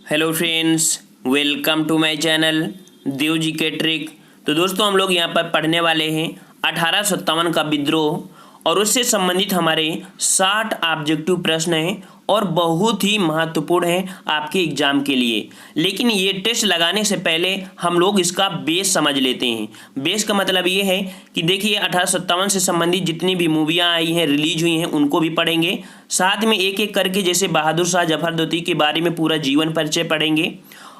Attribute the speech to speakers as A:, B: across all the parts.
A: Hello friends, welcome to my channel Dev ji के trick. तो दोस्तों, हम लोग यहाँ पर पढ़ने वाले हैं 1857 का विद्रोह और उससे संबंधित हमारे 60 ऑब्जेक्टिव प्रश्न हैं और बहुत ही महत्वपूर्ण हैं आपके एग्जाम के लिए। लेकिन ये टेस्ट लगाने से पहले हम लोग इसका बेस समझ लेते हैं। बेस का मतलब ये है कि देखिए 1857 से संबंधित जितनी भी मूवियाँ आई हैं, रिलीज हुई हैं, उनको भी पढ़ेंगे। साथ में एक एक करके जैसे बहादुर शाह जफर दोती के बारे में पूरा जीवन परिचय पढ़ेंगे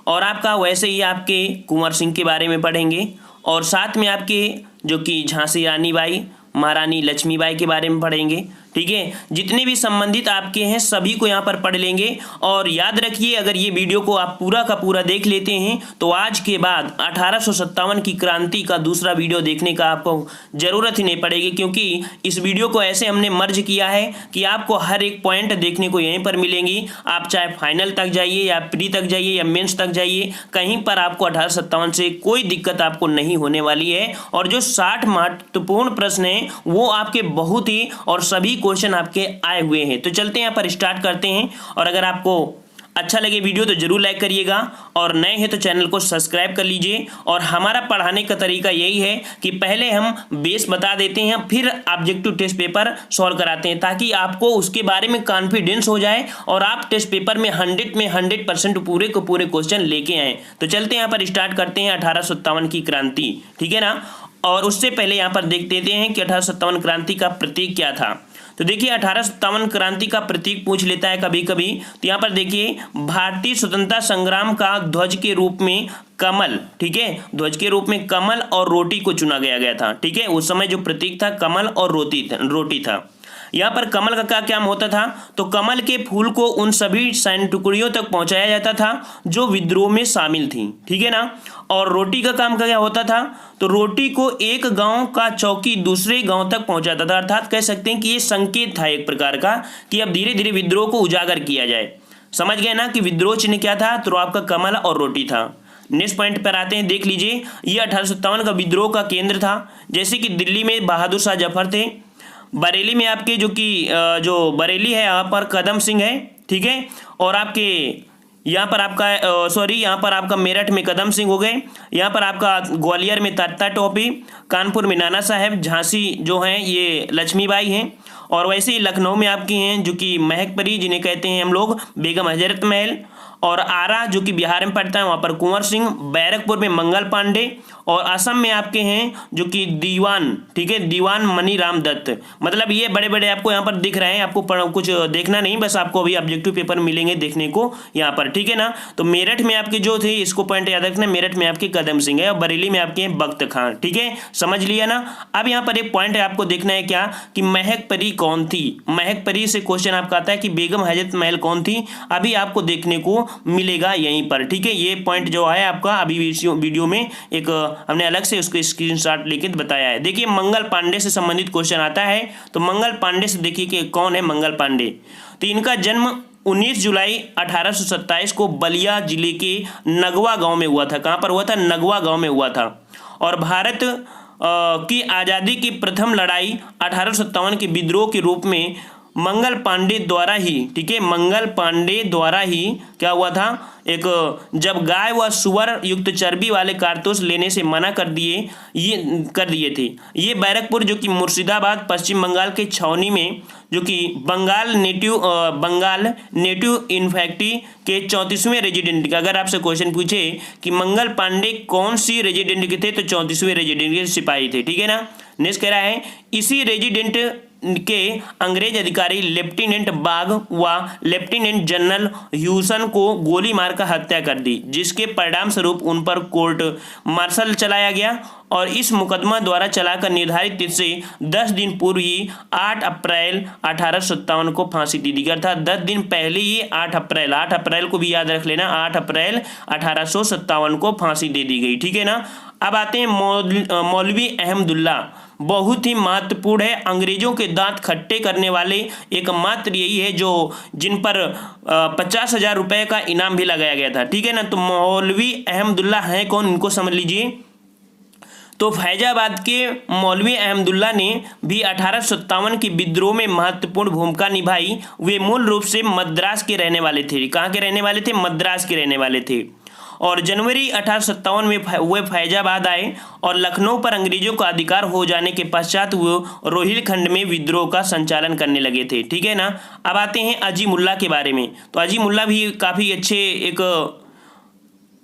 A: और आपका वैसे ही आपके कुंवर सिंह के बारे में पढ़ेंगे और साथ में आपके जो कि झांसी रानी बाई, महारानी लक्ष्मीबाई के बारे में पढ़ेंगे। ठीक है, जितने भी संबंधित आपके हैं सभी को यहाँ पर पढ़ लेंगे। और याद रखिए, अगर ये वीडियो को आप पूरा का पूरा देख लेते हैं तो आज के बाद 1857 की क्रांति का दूसरा वीडियो देखने का आपको ज़रूरत ही नहीं पड़ेगी, क्योंकि इस वीडियो को ऐसे हमने मर्ज किया है कि आपको हर एक पॉइंट देखने को यहीं पर मिलेंगी। आप चाहे फाइनल तक जाइए या प्री तक जाइए या मेंस तक जाइए, कहीं पर आपको 1857 से कोई दिक्कत आपको नहीं होने वाली है। और जो 60 महत्वपूर्ण प्रश्न हैं वो आपके बहुत ही और सभी क्वेश्चन आपके आए हुए हैं। तो चलते हैं यहाँ पर स्टार्ट करते हैं। और अगर आपको अच्छा लगे वीडियो तो जरूर लाइक करिएगा और नए हैं तो चैनल को सब्सक्राइब कर लीजिए। और हमारा पढ़ाने का तरीका यही है कि पहले हम बेस बता देते हैं, फिर ऑब्जेक्टिव टेस्ट पेपर सॉल्व कराते हैं, ताकि आपको उसके बारे में कॉन्फिडेंस हो जाए और आप टेस्ट पेपर में 100% पूरे को पूरे क्वेश्चन लेके आए। तो चलते हैं यहाँ पर स्टार्ट करते हैं 1857 की क्रांति। ठीक है ना। और उससे पहले यहाँ पर देख देते हैं कि 1857 क्रांति का प्रतीक क्या था। तो देखिए 1857 क्रांति का प्रतीक पूछ लेता है कभी कभी। तो यहाँ पर देखिए भारतीय स्वतंत्रता संग्राम का ध्वज के रूप में कमल, ठीक है, ध्वज के रूप में कमल और रोटी को चुना गया था। ठीक है, उस समय जो प्रतीक था कमल और रोटी था। यहाँ पर कमल का क्या होता था, तो कमल के फूल को उन सभी सैन्य टुकड़ियों तक पहुंचाया जाता था जो विद्रोह में शामिल थी। ठीक है ना। और रोटी का काम क्या होता था, तो रोटी को एक गांव का चौकी दूसरे गांव तक पहुंचाता था। अर्थात कह सकते हैं कि ये संकेत था एक प्रकार का कि अब धीरे धीरे विद्रोह को उजागर किया जाए। समझ गए ना कि विद्रोह चिन्ह क्या था, तो आपका कमल और रोटी था। नेक्स्ट पॉइंट पर आते हैं, देख लीजिए ये 1857 का विद्रोह का केंद्र था। जैसे कि दिल्ली में बहादुर शाह जफर थे, बरेली में आपके जो बरेली है यहाँ पर कदम सिंह है। ठीक है, और आपके यहाँ पर आपका मेरठ में कदम सिंह हो गए। यहाँ पर आपका ग्वालियर में तात्या टोपी, कानपुर में नाना साहेब, झांसी जो हैं ये लक्ष्मीबाई हैं। और वैसे ही लखनऊ में आपकी हैं जो कि महक परी, जिन्हें कहते हैं हम लोग बेगम हजरत महल। और आरा जो कि बिहार में पड़ता है, वहाँ पर कुंवर सिंह। बैरकपुर में मंगल पांडे। और असम में आपके हैं जो कि दीवान, ठीक है, दीवान मनी राम दत्त। मतलब ये बड़े बड़े आपको यहाँ पर दिख रहे हैं। आपको कुछ देखना नहीं, बस आपको अभी ऑब्जेक्टिव पेपर मिलेंगे देखने को यहाँ पर। ठीक है ना। तो मेरठ में आपके जो थे, इसको पॉइंट याद रखना, मेरठ में आपके कदम सिंह है और बरेली में आपके हैं बख्त खान। ठीक है, समझ लिया ना। अब यहाँ पर एक पॉइंट है आपको देखना है क्या, कि महक परी कौन थी। महक परी से क्वेश्चन आपका आता है कि बेगम हजरत महल कौन थी, अभी आपको देखने को मिलेगा यहीं पर। ठीक है, ये पॉइंट जो है आपका अभी वीडियो में एक हमने अलग से उसको स्क्रीनशॉट लेके बताया है। देखिए मंगल पांडे से संबंधित क्वेश्चन आता है। तो मंगल पांडे से देखिए कि कौन है मंगल पांडे। तो इनका जन्म 19 जुलाई 1827 को बलिया जिले के नगवा गांव में हुआ था। कहां पर हुआ था, नगवा गांव में हुआ था। और भारत की आज़ादी की प्रथम लड़ाई 1857 के विद्रोह के रूप में मंगल पांडे द्वारा ही, ठीक है, मंगल पांडे द्वारा ही क्या हुआ था, एक जब गाय व सुअर युक्त चर्बी वाले कारतूस लेने से मना कर दिए थे। ये बैरकपुर जो कि मुर्शिदाबाद पश्चिम बंगाल के छावनी में, जो कि बंगाल नेटिव इन्फैक्टी के 34वें रेजिडेंट का, अगर आपसे क्वेश्चन पूछे कि मंगल पांडे कौन सी रेजिडेंट के थे, तो 34वें रेजिडेंट के सिपाही थे। ठीक है ना। नेक्स्ट कह रहा है इसी रेजिडेंट के अंग्रेज अधिकारी लेफ्टिनेंट बाग व लेफ्टिनेंट जनरल ह्यूसन को गोली मारकर हत्या कर दी, जिसके परिणाम स्वरूप उन पर कोर्ट मार्शल चलाया गया। और इस मुकदमा द्वारा चलाकर निर्धारित तिथि से 10 दिन पूर्व ही 8 अप्रैल 1857 को फांसी दे दी गई था। 10 दिन पहले ही 8 अप्रैल को भी याद रख लेना, 8 अप्रैल 1857 को फांसी दे दी गई। ठीक है ना। अब आते हैं मौलवी अहमदुल्ला, बहुत ही महत्वपूर्ण है। अंग्रेजों के दांत खट्टे करने वाले एकमात्र यही है जो जिन पर 50,000 रुपए का इनाम भी लगाया गया था। ठीक है ना। तो मौलवी अहमदुल्ला है कौन, इनको समझ लीजिए। तो फैजाबाद के मौलवी अहमदुल्ला ने भी 1857 के विद्रोह में महत्वपूर्ण भूमिका निभाई। वे मूल रूप से मद्रास के रहने वाले थे। कहाँ के रहने वाले थे? मद्रास के रहने वाले थे। और जनवरी 1857 में वे फैजाबाद आए और लखनऊ पर अंग्रेजों का अधिकार हो जाने के पश्चात वो रोहिलखंड में विद्रोह का संचालन करने लगे थे। ठीक है ना। अब आते हैं अजीमुल्ला के बारे में। तो अजीमुल्ला भी काफ़ी अच्छे एक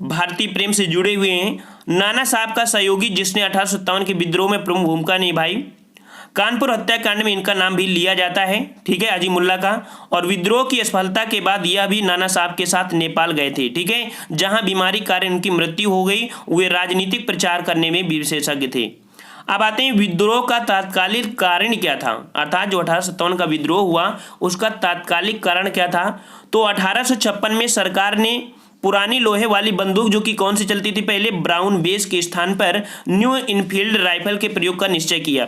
A: भारतीय प्रेम से जुड़े हुए हैं। नाना साहब का सहयोगी जिसने 1857 के विद्रोह में प्रमुख भूमिका निभाई। कानपुर हत्याकांड में इनका नाम भी लिया जाता है। ठीक है, अजीमुल्ला का। और विद्रोह की असफलता के बाद यह भी नाना साहब के साथ नेपाल गए थे। ठीक है, जहां बीमारी कारण इनकी मृत्यु हो गई। वे राजनीतिक प्रचार करने में भी विशेषज्ञ थे। अब आते हैं विद्रोह का तात्कालिक कारण क्या था, अर्थात जो 1857 का विद्रोह हुआ उसका तात्कालिक कारण क्या था। तो 1856 में सरकार ने पुरानी लोहे वाली बंदूक, जो कि कौन सी चलती थी पहले, ब्राउन बेस के स्थान पर न्यू इनफील्ड राइफल के प्रयोग का निश्चय किया।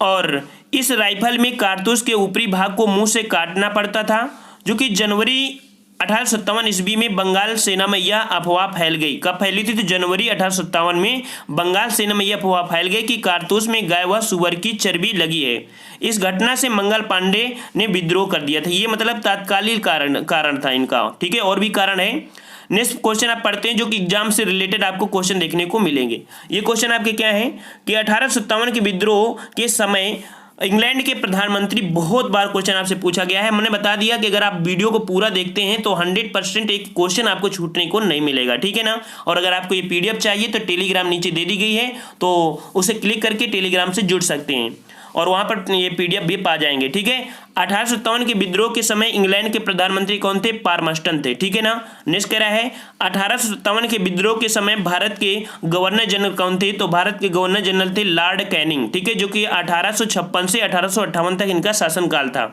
A: और इस राइफल में कारतूस के ऊपरी भाग को मुंह से काटना पड़ता था, जो कि जनवरी 1857 ईस्वी में बंगाल सेना में यह अफवाह फैल गई। कब फैली थी? तो जनवरी 1857 में बंगाल सेना में यह अफवाह फैल गई कि कारतूस में गाय व सुअर की चर्बी लगी है। इस घटना से मंगल पांडे ने विद्रोह कर दिया था। ये मतलब तात्कालिक कारण था इनका। ठीक है, और भी कारण है। नेक्स्ट क्वेश्चन आप पढ़ते हैं, जो कि एग्जाम से रिलेटेड आपको क्वेश्चन देखने को मिलेंगे। ये क्वेश्चन आपके क्या है कि 1857 के विद्रोह के समय इंग्लैंड के प्रधानमंत्री, बहुत बार क्वेश्चन आपसे पूछा गया है। मैंने बता दिया कि अगर आप वीडियो को पूरा देखते हैं तो 100% एक क्वेश्चन आपको छूटने को नहीं मिलेगा। ठीक है ना। और अगर आपको ये PDF चाहिए तो टेलीग्राम नीचे दे दी गई है, तो उसे क्लिक करके टेलीग्राम से जुड़ सकते हैं और वहां पर ये PDF भी पा जाएंगे। ठीक है। 1857 के विद्रोह के समय इंग्लैंड के प्रधानमंत्री कौन थे? पारमस्टन थे। ठीक है ना। नेक्स्ट कह रहा है 1857 के विद्रोह के समय भारत के गवर्नर जनरल कौन थे? तो भारत के गवर्नर जनरल थे लॉर्ड कैनिंग। ठीक है, जो कि 1856 से 1858 तक इनका शासनकाल था।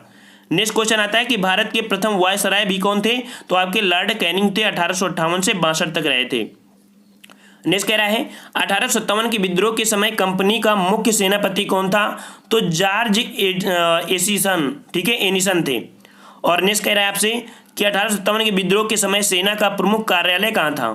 A: नेक्स्ट क्वेश्चन आता है कि भारत के प्रथम वायसराय भी कौन थे? तो आपके लॉर्ड कैनिंग थे। 1858 से 62 तक रहे थे। नेक्स्ट कह रहा है 1857 के विद्रोह के समय कंपनी का मुख्य सेनापति कौन था? तो जॉर्ज एसिसन, ठीक है, एनिसन थे। और नेक्स्ट कह रहा है आपसे कि 1857 के विद्रोह के समय सेना का प्रमुख कार्यालय कहाँ था?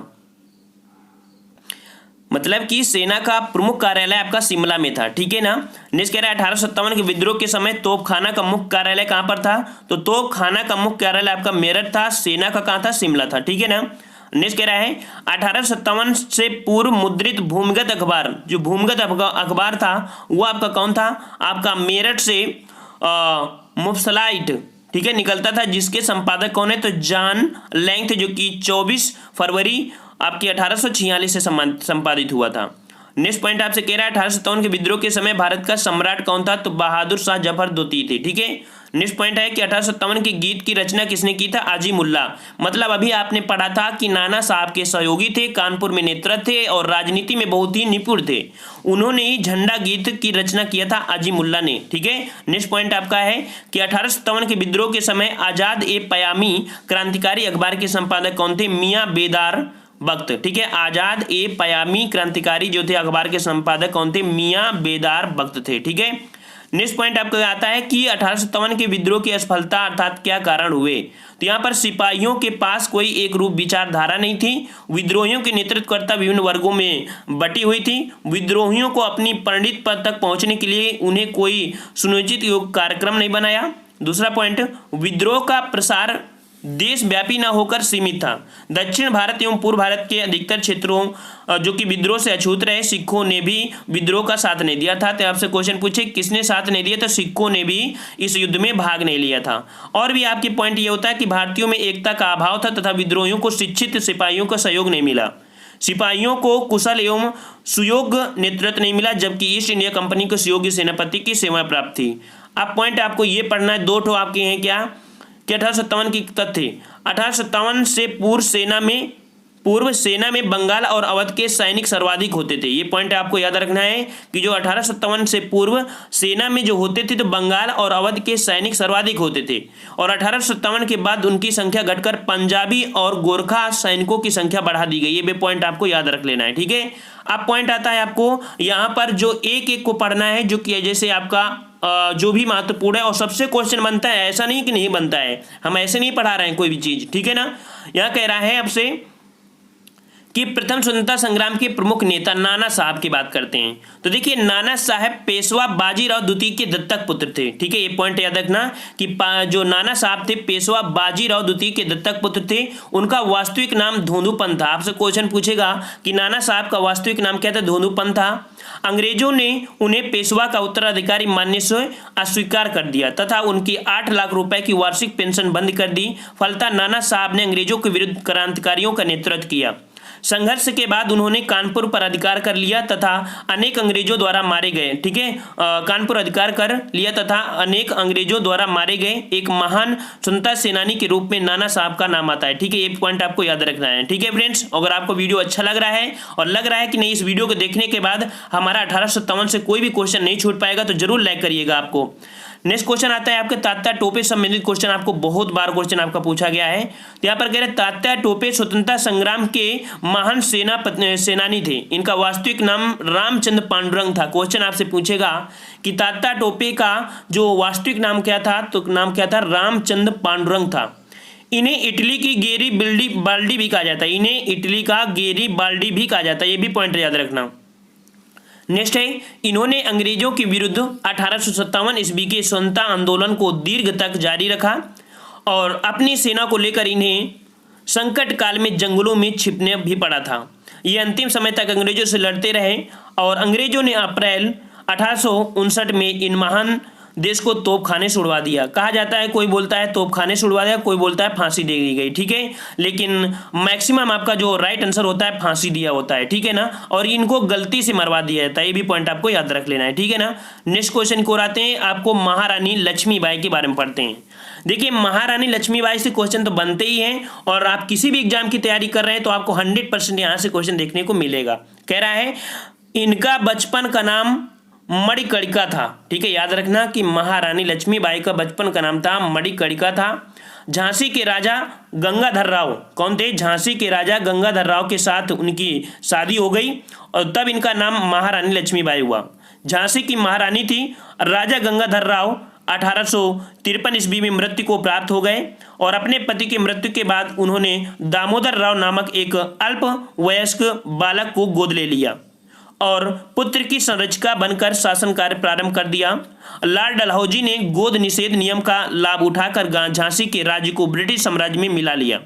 A: मतलब कि सेना का प्रमुख कार्यालय आपका शिमला में था। ठीक है ना। नेक्स्ट कह रहा है 1857 के विद्रोह के समय तोपखाना का मुख्य कार्यालय कहाँ पर था? तो तोपखाना का मुख्य कार्यालय आपका मेरठ था। सेना का कहाँ था? शिमला था। ठीक है ना। नेक्स्ट कह रहा है 1857 से पूर्व मुद्रित भूमिगत अखबार, जो भूमिगत अखबार था वो आपका कौन था? आपका मेरठ से मुफस्लाइट, ठीक है, निकलता था, जिसके संपादक कौन है? तो जॉन लैंग थे, जो कि 24 फरवरी आपकी 1846 से संपादित हुआ था। नेक्स्ट पॉइंट आपसे कह रहा है 1857 के विद्रोह के समय भारत का सम्राट कौन था? तो बहादुर शाह जफर द्वितीय थे। ठीक है। नेक्स्ट पॉइंट है कि 1857 के गीत की रचना किसने की था? अजीमुल्ला। मतलब अभी आपने पढ़ा था कि नाना साहब के सहयोगी थे, कानपुर में नेतृत्व थे और राजनीति में बहुत ही निपुण थे। उन्होंने ही झंडा गीत की रचना किया था, अजीमुल्ला ने। ठीक है। नेक्स्ट पॉइंट आपका है कि 1857 के विद्रोह के समय आजाद ए पयामी क्रांतिकारी अखबार के संपादक कौन थे? मियाँ बेदार बख्त। ठीक है, आजाद ए पयामी क्रांतिकारी जो थे अखबार के संपादक कौन थे? मियाँ बेदार बख्त थे। ठीक है। नेक्स्ट पॉइंट आपको आता है कि 1857 के विद्रोह की असफलता अर्थात क्या कारण हुए? तो यहाँ पर सिपाहियों के पास कोई एक रूप विचारधारा नहीं थी। विद्रोहियों के नेतृत्वकर्ता विभिन्न वर्गों में बटी हुई थी। विद्रोहियों को अपनी परिणित पद तक पहुंचने के लिए उन्हें कोई सुनियोजित कार्यक्रम नहीं बनाया। दूसरा पॉइंट, विद्रोह का प्रसार देशव्यापी न होकर सीमित था। दक्षिण भारत एवं पूर्व भारत के अधिकतर क्षेत्रों जो कि विद्रोह से अछूत रहे, सिखों ने भी विद्रोह का साथ नहीं दिया था। तो आपसे क्वेश्चन पूछे किसने साथ नहीं दिया? तो सिखों ने भी इस युद्ध में भाग नहीं लिया था। और भी आपकी पॉइंट ये होता है कि भारतीयों में एकता का अभाव था तथा विद्रोहियों को शिक्षित सिपाहियों का सहयोग नहीं मिला। सिपाहियों को कुशल एवं सुयोग्य नेतृत्व नहीं मिला, जबकि ईस्ट इंडिया कंपनी को सुयोग्य सेनापति की सेवा प्राप्त थी। अब पॉइंट आपको ये पढ़ना है, दो ठो आपके हैं क्या कि 1857 की तथ्य। 1857 से पूर्व सेना में बंगाल और अवध के सैनिक सर्वाधिक होते थे। ये पॉइंट आपको याद रखना है कि जो 1857 से पूर्व सेना में जो होते थे तो बंगाल और अवध के सैनिक सर्वाधिक होते थे, और 1857 के बाद उनकी संख्या घटकर पंजाबी और गोरखा सैनिकों की संख्या बढ़ा दी गई। ये भी पॉइंट आपको याद रख लेना है। ठीक है। अब पॉइंट आता है आपको यहाँ पर जो एक एक को पढ़ना है, जो कि जैसे आपका जो भी महत्वपूर्ण है और सबसे क्वेश्चन बनता है, ऐसा नहीं कि नहीं बनता है, हम ऐसे नहीं पढ़ा रहे हैं कोई भी चीज। ठीक है ना। यहाँ कह रहा है आपसे कि प्रथम स्वतंत्रता संग्राम के प्रमुख नेता नाना साहब की बात करते हैं। तो देखिए, नाना साहब पेशवा बाजीराव द्वितीय के दत्तक पुत्र थे। ठीक है, ये पॉइंट याद रखना कि जो नाना साहब थे पेशवा बाजीराव द्वितीय के दत्तक पुत्र थे। उनका वास्तविक नाम धोंदूपंत था। आपसे क्वेश्चन पूछेगा कि नाना साहब का वास्तविक नाम क्या था? धोंदूपंत था। अंग्रेजों ने उन्हें पेशवा का उत्तराधिकारी मानने से अस्वीकार कर दिया तथा उनकी 8 लाख रुपए की वार्षिक पेंशन बंद कर दी। फलतः नाना साहब ने अंग्रेजों के विरुद्ध क्रांतिकारियों का नेतृत्व किया। संघर्ष के बाद उन्होंने कानपुर पर अधिकार कर लिया तथा अनेक अंग्रेजों द्वारा मारे गए। ठीक है, कानपुर अधिकार कर लिया तथा अनेक अंग्रेजों द्वारा मारे गए एक महान स्वतंत्रता सेनानी के रूप में नाना साहब का नाम आता है। ठीक है, ये पॉइंट आपको याद रखना है। ठीक है फ्रेंड्स, अगर आपको वीडियो अच्छा लग रहा है और लग रहा है कि नहीं इस वीडियो को देखने के बाद हमारा 1857 से कोई भी क्वेश्चन नहीं छूट पाएगा तो जरूर लाइक करिएगा। आपको नेक्स्ट क्वेश्चन आता है आपके तात्या टोपे संबंधित क्वेश्चन। आपको बहुत बार क्वेश्चन आपका पूछा गया है। तो यहाँ पर कह रहे तात्या टोपे स्वतंत्रता संग्राम के महान सेनानी थे। इनका वास्तविक नाम रामचंद्र पांडुरंग था। क्वेश्चन आपसे पूछेगा कि तात्या टोपे का जो वास्तविक नाम क्या था? तो नाम क्या था? रामचंद्र पांडुरंग था। इन्हें इटली की गेरी बाल्डी भी कहा जाता है। इन्हें इटली का गेरी बाल्डी भी कहा जाता है। ये भी पॉइंट याद रखना। नेक्स्ट है, इन्होंने अंग्रेजों के विरुद्ध 1857 ईस्वी के स्वतंत्रता आंदोलन को दीर्घ तक जारी रखा और अपनी सेना को लेकर इन्हें संकट काल में जंगलों में छिपने भी पड़ा था। ये अंतिम समय तक अंग्रेजों से लड़ते रहे और अंग्रेजों ने अप्रैल 1859 में इन महान देश को तोपखाने से उड़वा दिया। कहा जाता है, कोई बोलता है तोपखाने से उड़वा दिया, कोई बोलता है फांसी दे दी गई। ठीक है, लेकिन मैक्सिमम आपका जो राइट आंसर होता है फांसी दिया होता है। ठीक है ना, और इनको गलती से मरवा दिया जाता है। ये भी पॉइंट आपको याद रख लेना है। ठीक है ना। नेक्स्ट क्वेश्चन को आते हैं, आपको महारानी लक्ष्मीबाई के बारे में पढ़ते हैं। देखिए, महारानी लक्ष्मीबाई से क्वेश्चन तो बनते ही हैं और आप किसी भी एग्जाम की तैयारी कर रहे हैं तो आपको 100% यहाँ से क्वेश्चन देखने को मिलेगा। कह रहा है इनका बचपन का नाम मणिकर्णिका था। ठीक है, याद रखना कि महारानी लक्ष्मीबाई का बचपन का नाम था मणिकर्णिका था। झांसी के राजा गंगाधर राव कौन थे? झांसी के राजा गंगाधर राव के साथ उनकी शादी हो गई और तब इनका नाम महारानी लक्ष्मीबाई हुआ। झांसी की महारानी थी। राजा गंगाधर राव 1853 ईस्वी में मृत्यु को प्राप्त हो गए और अपने पति की मृत्यु के बाद उन्होंने दामोदर राव नामक एक अल्प वयस्क बालक को गोद ले लिया और पुत्र की संरक्षिका बनकर शासन कार्य प्रारंभ कर दिया। लॉर्ड डलहौजी ने गोद निषेध नियम का लाभ उठाकर झांसी के राज्य को ब्रिटिश साम्राज्य में मिला लिया।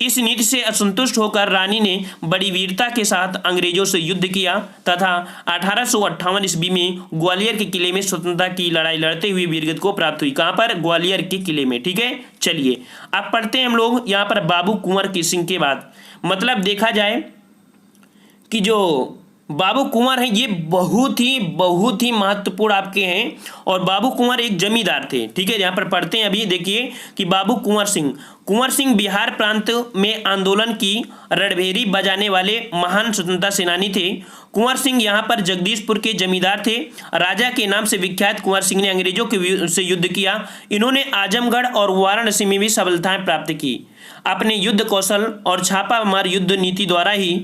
A: इस नीति से असंतुष्ट होकर रानी ने बड़ी वीरता के साथ अंग्रेजों से युद्ध किया तथा 1858 ईस्वी में ग्वालियर के किले में स्वतंत्रता की लड़ाई लड़ते हुए वीरगति को प्राप्त हुई। कहाँ पर? ग्वालियर के किले में। ठीक है, चलिए अब पढ़ते हैं हम लोग यहाँ पर बाबू कुंवर सिंह के बाद। मतलब देखा जाए कि जो बाबू कुंवर हैं ये बहुत ही महत्वपूर्ण आपके हैं और बाबू कुंवर एक जमींदार थे। ठीक है, यहाँ पर पढ़ते हैं अभी। देखिए कि बाबू कुंवर सिंह बिहार प्रांत में आंदोलन की रणभेरी बजाने वाले महान स्वतंत्रता सेनानी थे। कुंवर सिंह यहाँ पर जगदीशपुर के जमींदार थे। राजा के नाम से विख्यात कुंवर सिंह ने अंग्रेजों के से युद्ध किया। इन्होंने आजमगढ़ और वाराणसी में भी सफलताएं प्राप्त की। अपने युद्ध कौशल और छापामार युद्ध नीति द्वारा ही,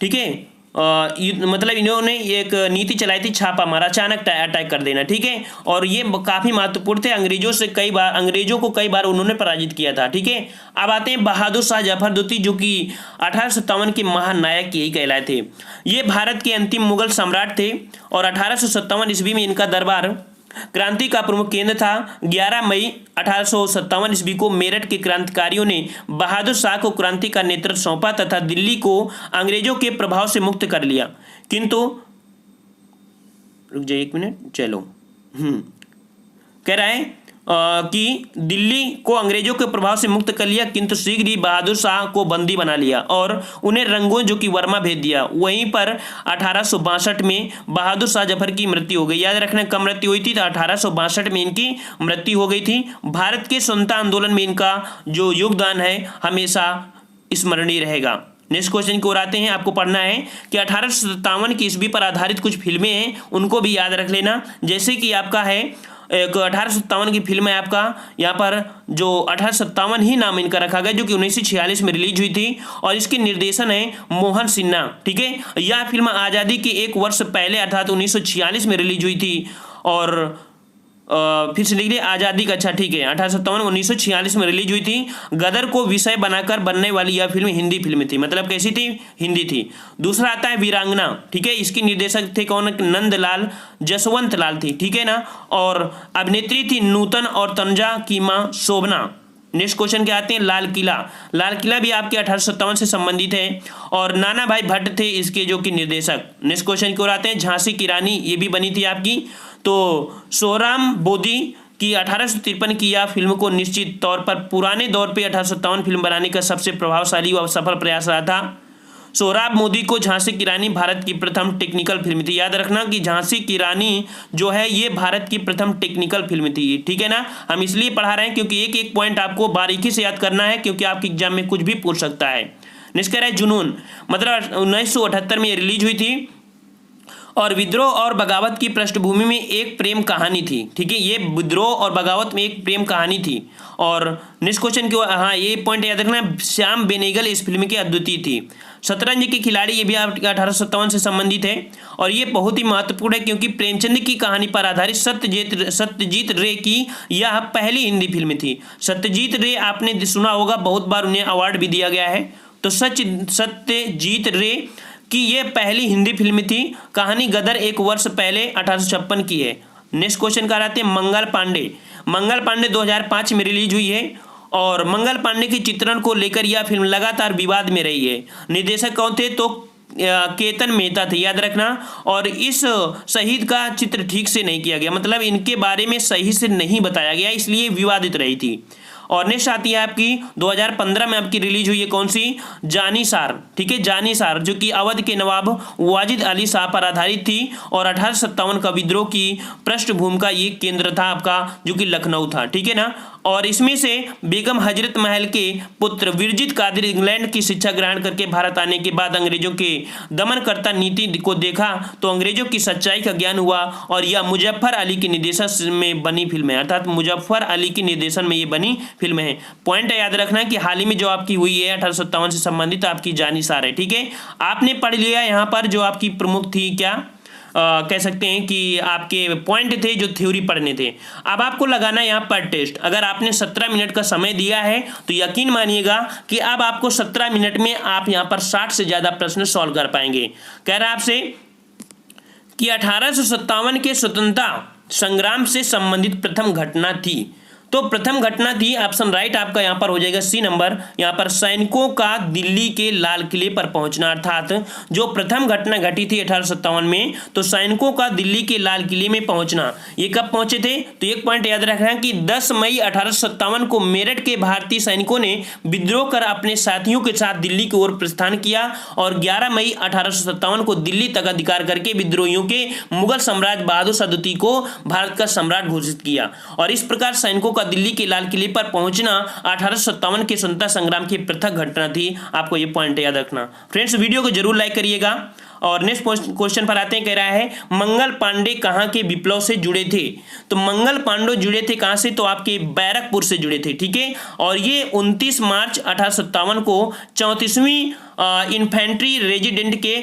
A: ठीक है, मतलब इन्होंने एक नीति चलाई थी छापा मारा, अचानक अटैक कर देना। ठीक है, और ये काफ़ी महत्वपूर्ण थे। अंग्रेजों को कई बार उन्होंने पराजित किया था। ठीक है, अब आते हैं बहादुर शाह जफर द्वितीय, जो कि 1857 के महान नायक यही कहलाए थे। ये भारत के अंतिम मुगल सम्राट थे और 1857 ईस्वी में इनका दरबार क्रांति का प्रमुख केंद्र था। 11 मई 1857 ईस्वी को मेरठ के क्रांतिकारियों ने बहादुर शाह को क्रांति का नेतृत्व सौंपा तथा दिल्ली को अंग्रेजों के प्रभाव से मुक्त कर लिया। किंतु रुक जाइए एक मिनट, चलो कह रहा है कि दिल्ली को अंग्रेजों के प्रभाव से मुक्त कर लिया, किंतु शीघ्र ही बहादुर शाह को बंदी बना लिया और उन्हें रंगून जो कि वर्मा भेज दिया। वहीं पर 1862 में बहादुर शाह जफर की मृत्यु हो गई। याद रखना कब मृत्यु हुई थी? तो 1862 में इनकी मृत्यु हो गई थी। भारत के स्वतंत्रता आंदोलन में इनका जो योगदान है हमेशा स्मरणीय रहेगा। नेक्स्ट क्वेश्चन को आते हैं। आपको पढ़ना है कि 1857 की ईस्वी पर आधारित कुछ फिल्में हैं, उनको भी याद रख लेना। जैसे कि आपका है एक 1857 की फिल्म है आपका, यहाँ पर जो 1857 ही नाम इनका रखा गया, जो कि 1946 में रिलीज हुई थी और इसके निर्देशन है मोहन सिन्हा। ठीक है, यह फिल्म आज़ादी के एक वर्ष पहले अर्थात 1946 में रिलीज हुई थी और फिर से लिख लिया आज़ादी का, अच्छा ठीक है, 1857 1946 में रिलीज हुई थी। गदर को विषय बनाकर बनने वाली यह फिल्म हिंदी फिल्म थी, मतलब कैसी थी, हिंदी थी। दूसरा आता है वीरांगना, ठीक है, इसकी निर्देशक थे कौन, नंदलाल जसवंत लाल थी, ठीक है ना, और अभिनेत्री थी नूतन और तनुजा की माँ शोभना। नेक्स्ट क्वेश्चन क्या आते हैं, लाल किला, लाल किला भी आपके 1857 से संबंधित है और नाना भाई भट्ट थे इसके जो कि निर्देशक। नेक्स्ट क्वेश्चन की ओर आते हैं, झांसी की रानी, ये भी बनी थी आपकी, तो सोहराम बोदी की 1853 की यह फिल्म को निश्चित तौर पर पुराने दौर पे 1857 फिल्म बनाने का सबसे प्रभावशाली व सफल प्रयास रहा था। सोहराब मोदी को झांसी की रानी भारत की प्रथम टेक्निकल फिल्म थी। याद रखना कि झांसी की रानी जो है ये भारत की प्रथम टेक्निकल फिल्म थी, ठीक है ना। हम इसलिए पढ़ा रहे हैं क्योंकि एक एक पॉइंट आपको बारीकी से याद करना है, क्योंकि आपके एग्जाम में कुछ भी पूछ सकता है। नेक्स्ट कह रहा है जुनून, मतलब 1978 में ये रिलीज हुई थी और विद्रोह और बगावत की पृष्ठभूमि में एक प्रेम कहानी थी, ठीक है, ये विद्रोह और बगावत में एक प्रेम कहानी थी। और नेक्स्ट क्वेश्चन क्यों, हाँ ये पॉइंट याद रखना, श्याम बेनेगल इस फिल्म की अद्वितीय थी। शतरंज के खिलाड़ी, ये भी आपके 1857 से संबंधित है और ये बहुत ही महत्वपूर्ण है क्योंकि प्रेमचंद की कहानी पर आधारित सत्यजीत रे की यह पहली हिंदी फिल्म थी। सत्यजीत रे आपने सुना होगा, बहुत बार उन्हें अवार्ड भी दिया गया है। तो सत्यजीत रे कि ये पहली हिंदी फिल्म थी। कहानी गदर एक वर्ष पहले 1856 की है। नेक्स्ट क्वेश्चन का आते हैं मंगल पांडे, मंगल पांडे 2005 में रिलीज हुई है और मंगल पांडे के चित्रण को लेकर यह फिल्म लगातार विवाद में रही है। निर्देशक कौन थे, तो केतन मेहता थे, याद रखना। और इस शहीद का चित्र ठीक से नहीं किया गया, मतलब इनके बारे में सही से नहीं बताया गया, इसलिए विवादित रही थी। और नेक्स्ट आती है आपकी 2015 में आपकी रिलीज हुई है कौन सी, जानिसार, ठीक है, जानिसार जो कि अवध के नवाब वाजिद अली शाह पर आधारित थी और 1857 का विद्रोह की पृष्ठभूमि का ये केंद्र था आपका, जो कि लखनऊ था, ठीक है ना। और इसमें से बेगम हजरत महल के पुत्र विरजित कादिर इंग्लैंड की शिक्षा ग्रहण करके भारत आने के बाद अंग्रेजों के दमनकर्ता नीति को देखा तो अंग्रेजों की सच्चाई का ज्ञान हुआ और यह मुजफ्फर अली के निर्देशन में बनी फिल्म है, अर्थात मुजफ्फर अली के निर्देशन में ये बनी फिल्म है। पॉइंट याद रखना है कि हाल ही में जो आपकी हुई है 1857 से संबंधित आपकी जानिसार है, ठीक है। आपने पढ़ लिया यहाँ पर जो आपकी प्रमुख थी, क्या कह सकते हैं कि आपके पॉइंट थे जो थ्योरी पढ़ने थे। अब आपको लगाना है यहाँ पर टेस्ट। अगर आपने 17 मिनट का समय दिया है तो यकीन मानिएगा कि अब आपको 17 मिनट में आप यहाँ पर 60 से ज़्यादा प्रश्न सॉल्व कर पाएंगे। कह रहा है आपसे कि 1857 के स्वतंत्रता संग्राम से संबंधित प्रथम घटना थी, तो प्रथम घटना थी, ऑप्शन राइट आपका यहाँ पर हो जाएगा सी नंबर। यहाँ पर सैनिकों का दिल्ली के लाल किले पर पहुंचना, अर्थात जो प्रथम घटना घटी थी 1857 में, तो सैनिकों का दिल्ली के लाल किले में पहुंचना, ये कब पहुंचे थे, तो एक पॉइंट याद रखना कि 10 मई 1857 को मेरठ के भारतीय सैनिकों ने विद्रोह कर अपने साथियों के साथ दिल्ली की ओर प्रस्थान किया और 11 मई 1857 को दिल्ली तक अधिकार करके विद्रोहियों के मुगल सम्राट बहादुर शाह द्वितीय को भारत का सम्राट घोषित किया। और इस प्रकार सैनिकों दिल्ली के लाल किले पर पहुंचना 1857 के स्वतंत्रता संग्राम की पृथक घटना थी। आपको ये पॉइंट याद रखना। फ्रेंड्स वीडियो को जरूर लाइक करिएगा। और नेक्स्ट क्वेश्चन पर आते हैं, कह रहा है मंगल पांडे कहां के विप्लव से जुड़े थे, तो मंगल पांडे जुड़े थे कहां से, तो आपके बैरकपुर से जुड़े थे, ठीक है। और ये 29 मार्च 1857 को 34वीं इन्फेंट्री रेजिडेंट के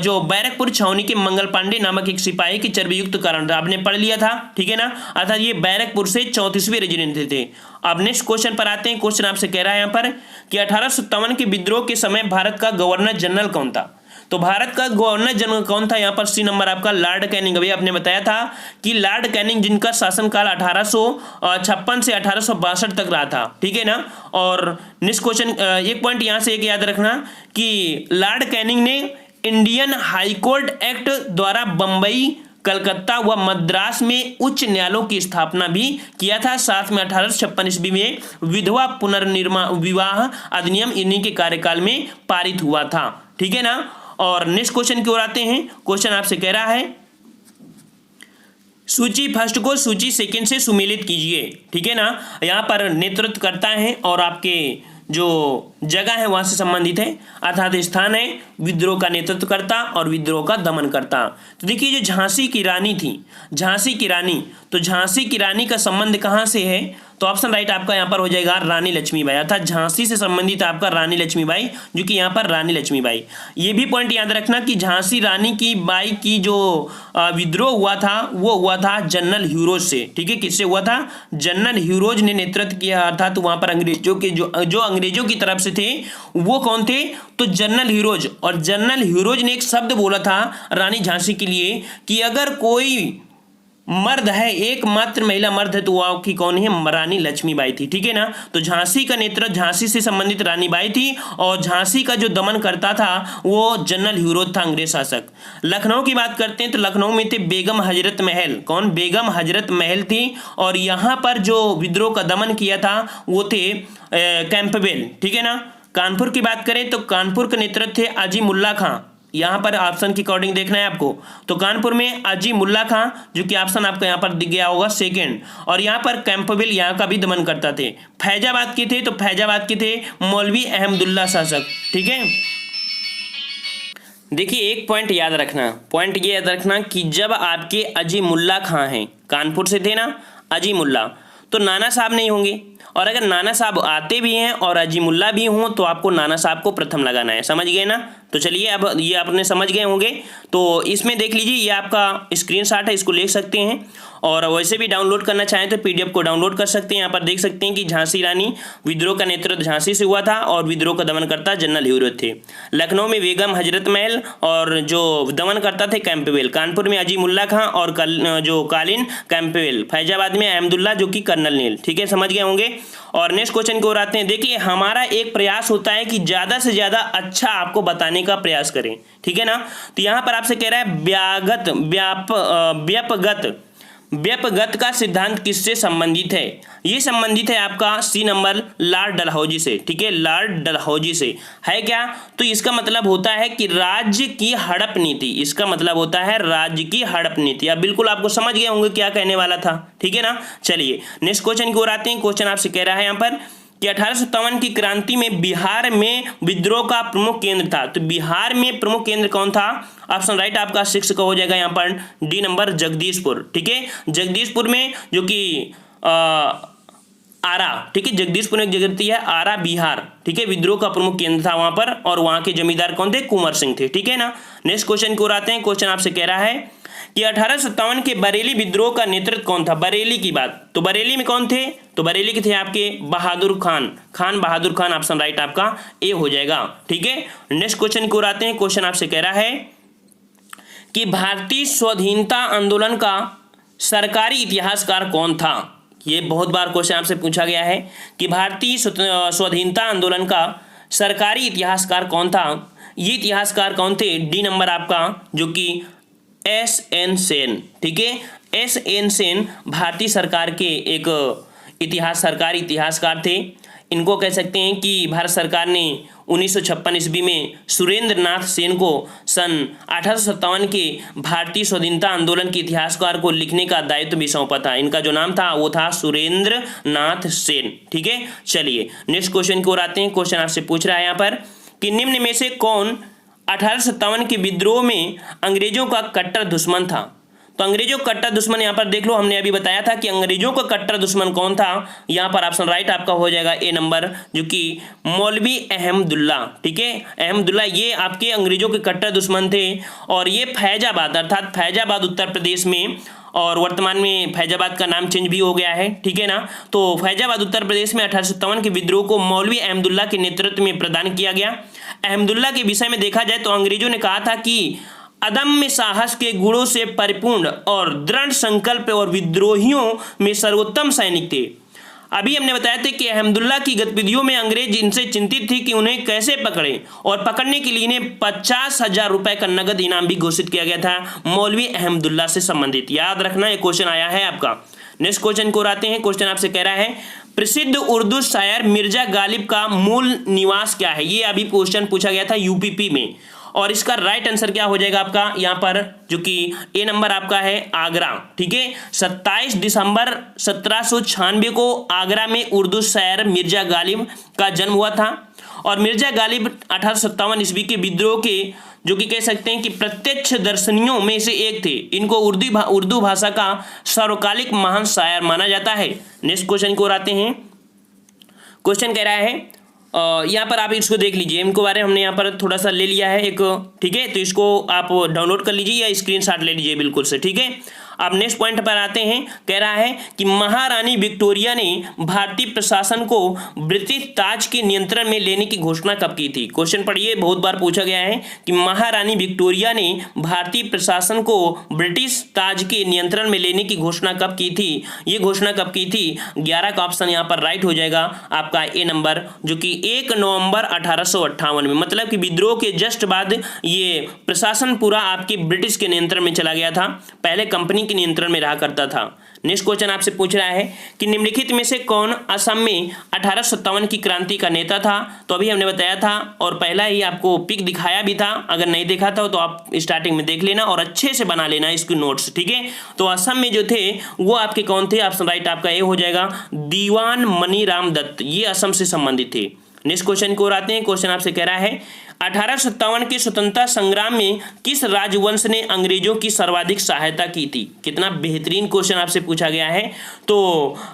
A: जो बैरकपुर छावनी के मंगल पांडे नामक एक सिपाही के चर्बीयुक्त कारण था, आपने पढ़ लिया था, ठीक है ना। अर्थात ये बैरकपुर से 34वीं रेजिडेंट थे। अब नेक्स्ट क्वेश्चन पर आते हैं। क्वेश्चन आपसे कह रहा है यहाँ पर कि 1857 के विद्रोह के समय भारत का गवर्नर जनरल कौन था, तो भारत का गवर्नर जनरल कौन था, यहाँ पर सी नंबर आपका लॉर्ड कैनिंग। अभी आपने बताया था कि लॉर्ड कैनिंग जिनका शासनकाल 1856 से 1862 तक रहा था, ठीक है ना। और नेक्स्ट क्वेश्चन, एक पॉइंट यहाँ से एक याद रखना कि लॉर्ड कैनिंग ने इंडियन हाई कोर्ट एक्ट द्वारा बंबई, कलकत्ता व मद्रास में उच्च न्यायालयों की स्थापना भी किया था। साथ में 1856 ईस्वी में विधवा पुनर्निर्माण विवाह अधिनियम इन्हीं के कार्यकाल में पारित हुआ था, ठीक है ना। और नेक्स्ट क्वेश्चन की ओर आते हैं। क्वेश्चन आपसे कह रहा है सूची फर्स्ट को सूची सेकंड से सुमेलित कीजिए, ठीक है ना। यहाँ पर नेतृत्व करता है और आपके जो जगह है वहां से संबंधित है, अर्थात स्थान है विद्रोह का नेतृत्व करता और विद्रोह का दमन करता। तो देखिए जो झांसी की रानी थी, झांसी की रानी, तो झांसी की रानी का संबंध कहाँ से है, तो ऑप्शन राइट आपका यहाँ पर हो जाएगा रानी लक्ष्मीबाई, अर्थात झांसी से संबंधित आपका रानी लक्ष्मीबाई, जो कि यहाँ पर रानी लक्ष्मीबाई। ये भी पॉइंट याद रखना कि झांसी रानी की बाई की जो विद्रोह हुआ था वो हुआ था जनरल ह्यूरोज से, ठीक है। किससे हुआ था? जनरल ह्यूरोज ने नेतृत्व किया, अर्थात वहां पर अंग्रेजों के जो अंग्रेजों की तरफ से थे वो कौन थे? तो जनरल ह्यूरोज। और जनरल ह्यूरोज ने एक शब्द बोला था रानी झांसी के लिए कि अगर कोई मर्द है, एकमात्र महिला मर्द है, तो वो की कौन है? रानी लक्ष्मीबाई थी, ठीक है ना। तो झांसी का नेतृत्व, झांसी से संबंधित रानी बाई थी, और झांसी का जो दमन करता था वो जनरल ह्यूरोज था, अंग्रेज शासक। लखनऊ की बात करते हैं तो लखनऊ में थे बेगम हजरत महल। कौन? बेगम हजरत महल थी। और यहाँ पर जो विद्रोह का दमन किया था वो थे कैंपबेल, ठीक है ना। कानपुर की बात करें तो कानपुर के नेतृत्व थे अजीमुल्ला खां। यहाँ पर ऑप्शन के अकॉर्डिंग देखना है आपको, तो कानपुर में अजीमुल्ला खां, जो कि ऑप्शन आपको यहाँ पर दिख गया होगा सेकंड। और यहाँ पर कैंपबेल यहाँ का भी दमन करता थे। फैजाबाद के थे तो फैजाबाद के थे मौलवी अहमदुल्ला शासक, ठीक है। देखिए एक पॉइंट याद रखना, पॉइंट ये याद रखना कि जब आपके अजीमुल्ला खां हैं, कानपुर से थे ना अजीमुल्ला, तो नाना साहब नहीं होंगे। और अगर नाना साहब आते भी हैं और अजीमुल्ला भी हों तो आपको नाना साहब को प्रथम लगाना है, समझ गए ना। तो चलिए अब ये आपने समझ गए होंगे। तो इसमें देख लीजिए, ये आपका स्क्रीनशॉट है, इसको ले सकते हैं। और वैसे भी डाउनलोड करना चाहें तो पीडीएफ को डाउनलोड कर सकते हैं। यहाँ पर देख सकते हैं कि झांसी रानी विद्रोह का नेतृत्व झांसी से हुआ था और विद्रोह का दमन करता जनरल ह्यूरोज थे। लखनऊ में बेगम हजरत महल और जो दमन करता थे कैंपबेल। कानपुर में अजीमुल्ला खां और जो कालीन कैंपबेल। फैजाबाद में अहमदुल्ला जो कि कर्नल नील, ठीक है, समझ गए होंगे। और नेक्स्ट क्वेश्चन की ओर आते हैं। देखिए हमारा एक प्रयास होता है कि ज़्यादा से ज़्यादा अच्छा आपको बताने का प्रयास करें, ठीक है ना। तो यहाँ पर आपसे कह रहा है व्यपगत का सिद्धांत किससे संबंधित है? ये संबंधित है आपका सी नंबर लॉर्ड डलहौजी से, ठीक है, लॉर्ड डलहौजी से। है क्या? तो इसका मतलब होता है कि राज्य की हड़प नीति, इसका मतलब होता है राज्य की हड़प नीति। अब बिल्कुल आपको समझ गए होंगे क्या कहने वाला था, ठीक है ना। चलिए नेक्स्ट क्वेश्चन की ओर आते हैं। क्वेश्चन आपसे कह रहा है यहाँ पर कि 1857 की क्रांति में बिहार में विद्रोह का प्रमुख केंद्र था। तो बिहार में प्रमुख केंद्र कौन था? ऑप्शन राइट आपका 6 का हो जाएगा यहाँ पर डी नंबर जगदीशपुर, ठीक है। जगदीशपुर में जो कि आरा, ठीक है, जगदीशपुर में एक जगह है आरा बिहार, ठीक है, विद्रोह का प्रमुख केंद्र था वहां पर। और वहां के जमींदार कौन थे? कुंवर सिंह थे, ठीक है ना। नेक्स्ट क्वेश्चन की ओर आते हैं। क्वेश्चन आपसे कह रहा है कि 1857 के बरेली विद्रोह का नेतृत्व कौन था? बरेली की बात, तो बरेली में कौन थे? तो बरेली के थे आपके बहादुर खान, खान बहादुर खान। ऑप्शन राइट आपका ए हो जाएगा, ठीक है। नेक्स्ट क्वेश्चन की ओर आते हैं। क्वेश्चन आपसे कह रहा है कि भारतीय स्वाधीनता आंदोलन का सरकारी इतिहासकार कौन था? ये बहुत बार क्वेश्चन आपसे पूछा गया है कि भारतीय स्वाधीनता आंदोलन का सरकारी इतिहासकार कौन था? ये इतिहासकार कौन थे? डी नंबर आपका जो कि एस.एन. सेन, ठीक है। एस.एन. सेन भारतीय सरकार के एक सरकारी इतिहासकार थे। इनको कह सकते हैं कि भारत सरकार ने 1956 ईस्वी में सुरेंद्र नाथ सेन को सन 1857 के भारतीय स्वाधीनता आंदोलन के इतिहासकार को लिखने का दायित्व भी सौंपा था। इनका जो नाम था वो था सुरेंद्र नाथ सेन, ठीक है। चलिए नेक्स्ट क्वेश्चन की ओर आते हैं। क्वेश्चन आपसे पूछ रहा है यहाँ पर कि निम्न में से कौन 1857 के विद्रोह में अंग्रेजों का कट्टर दुश्मन था? तो अंग्रेजों का कट्टर दुश्मन यहाँ पर देख लो, हमने अभी बताया था कि अंग्रेजों का कट्टर दुश्मन कौन था। यहाँ पर ऑप्शन राइट आपका हो जाएगा ए नंबर जो कि मौलवी अहमदुल्ला, ठीक है। अहमदुल्ला ये आपके अंग्रेजों के कट्टर दुश्मन थे। और ये फैजाबाद अर्थात फैजाबाद उत्तर प्रदेश में, और वर्तमान में फैजाबाद का नाम चेंज भी हो गया है, ठीक है ना। तो फैजाबाद उत्तर प्रदेश में 1857 के विद्रोह को मौलवी अहमदुल्ला के नेतृत्व में प्रदान किया गया। अहमदुल्ला के विषय में देखा जाए तो अंग्रेजों ने कहा था कि अदम्य साहस के गुणों से परिपूर्ण और दृढ़ संकल्प और विद्रोहियों में सर्वोत्तम सैनिक थे। अभी हमने बताया था कि अहमदुल्ला की गतिविधियों में अंग्रेज इनसे चिंतित थी कि उन्हें कैसे पकड़े, और पकड़ने के लिए इन्हें 50,000 रुपए का नगद इनाम भी घोषित किया गया था मौलवी अहमदुल्ला से संबंधित। याद रखना ये क्वेश्चन आया है आपका। नेक्स्ट क्वेश्चन को आते हैं। क्वेश्चन आपसे कह रहा है प्रसिद्ध उर्दू शायर मिर्जा गालिब का मूल निवास क्या है? ये अभी क्वेश्चन पूछा गया था यूपीपी में, और इसका राइट आंसर क्या हो जाएगा आपका यहाँ पर जो कि ए नंबर आपका है आगरा, ठीक है। 27 दिसंबर 1796 को आगरा में उर्दू शायर मिर्जा गालिब का जन्म हुआ था। और मिर्जा गालिब 1857 ईस्वी के विद्रोह के जो कि कह सकते हैं कि प्रत्यक्ष दर्शनियों में से एक थे। इनको उर्दू भाषा का सर्वकालिक महान शायर माना जाता है। नेक्स्ट क्वेश्चन को आते हैं। क्वेश्चन कह रहा है यहाँ पर आप इसको देख लीजिए, इनको बारे में हमने यहाँ पर थोड़ा सा ले लिया है एक, ठीक है, तो इसको आप डाउनलोड कर लीजिए या स्क्रीनशॉट ले लीजिए बिल्कुल से, ठीक है। अब नेक्स्ट पॉइंट पर आते हैं। कह रहा है कि महारानी विक्टोरिया ने भारतीय प्रशासन को ब्रिटिश ताज के नियंत्रण में लेने की घोषणा कब की थी। क्वेश्चन पढ़िए, बहुत बार पूछा गया है कि महारानी विक्टोरिया ने भारतीय प्रशासन को ब्रिटिश ताज के नियंत्रण में लेने की घोषणा कब की थी। ये घोषणा कब की थी? 11 का ऑप्शन यहाँ पर राइट हो जाएगा आपका ए नंबर, जो कि 1 नवंबर 1858 में, मतलब कि विद्रोह के जस्ट बाद ये प्रशासन पूरा आपके ब्रिटिश के नियंत्रण में चला गया था। पहले कंपनी के नियंत्रण में रहा करता था। नेक्स्ट क्वेश्चन आपसे पूछ रहा है कि निम्नलिखित में से कौन असम में 1857 की क्रांति का नेता था। तो अभी हमने बताया था और पहला ही आपको पिक दिखाया भी था, अगर नहीं देखा था तो आप स्टार्टिंग में देख लेना और अच्छे से बना लेना इसके नोट्स, ठीक है। तो असम में जो थे वो आपके कौन थे? ऑप्शन राइट आपका ए हो जाएगा, दीवान मनीराम दत्त, ये असम से संबंधित थे। नेक्स्ट क्वेश्चन को आते हैं। क्वेश्चन आपसे कह रहा है 1857 के स्वतंत्रता संग्राम में किस राजवंश ने अंग्रेजों की सर्वाधिक सहायता की थी। कितना बेहतरीन क्वेश्चन आपसे पूछा गया है। तो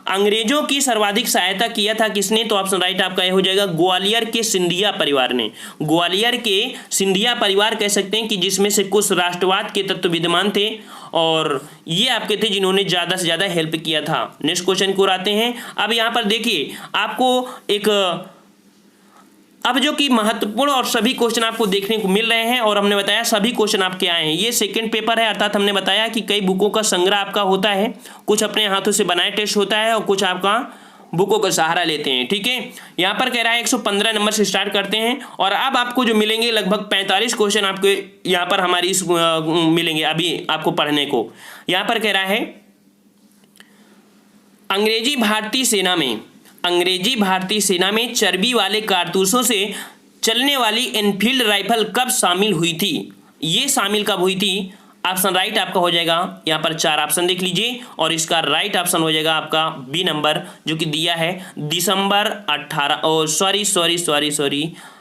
A: अंग्रेजों की सर्वाधिक सहायता किया था किसने? तो ऑप्शन राइट आपका ये हो जाएगा, ग्वालियर के सिंधिया परिवार ने। ग्वालियर के सिंधिया परिवार कह सकते हैं कि जिसमें से कुछ राष्ट्रवाद के तत्व विद्यमान थे और ये आपके थे जिन्होंने ज़्यादा से ज़्यादा हेल्प किया था। नेक्स्ट क्वेश्चन को आते हैं। अब यहाँ पर देखिए आपको एक अब जो कि महत्वपूर्ण और सभी क्वेश्चन आपको देखने को मिल रहे हैं और हमने बताया सभी क्वेश्चन आपके आए हैं। ये सेकंड पेपर है, अर्थात हमने बताया कि कई बुकों का संग्रह आपका होता है, कुछ अपने हाथों से बनाए टेस्ट होता है और कुछ आपका बुकों का सहारा लेते हैं, ठीक है। यहाँ पर कह रहा है 115 नंबर से स्टार्ट करते हैं और अब आपको जो मिलेंगे लगभग 45 क्वेश्चन आपके यहाँ पर हमारी मिलेंगे अभी आपको पढ़ने को। यहाँ पर कह रहा है अंग्रेजी भारतीय सेना में चर्बी वाले कारतूसों से चलने वाली एनफील्ड राइफल कब शामिल हुई थी। ये शामिल कब हुई थी? ऑप्शन राइट आपका हो जाएगा, यहाँ पर 4 ऑप्शन देख लीजिए और इसका राइट ऑप्शन हो जाएगा आपका बी नंबर, जो कि दिया है दिसंबर 18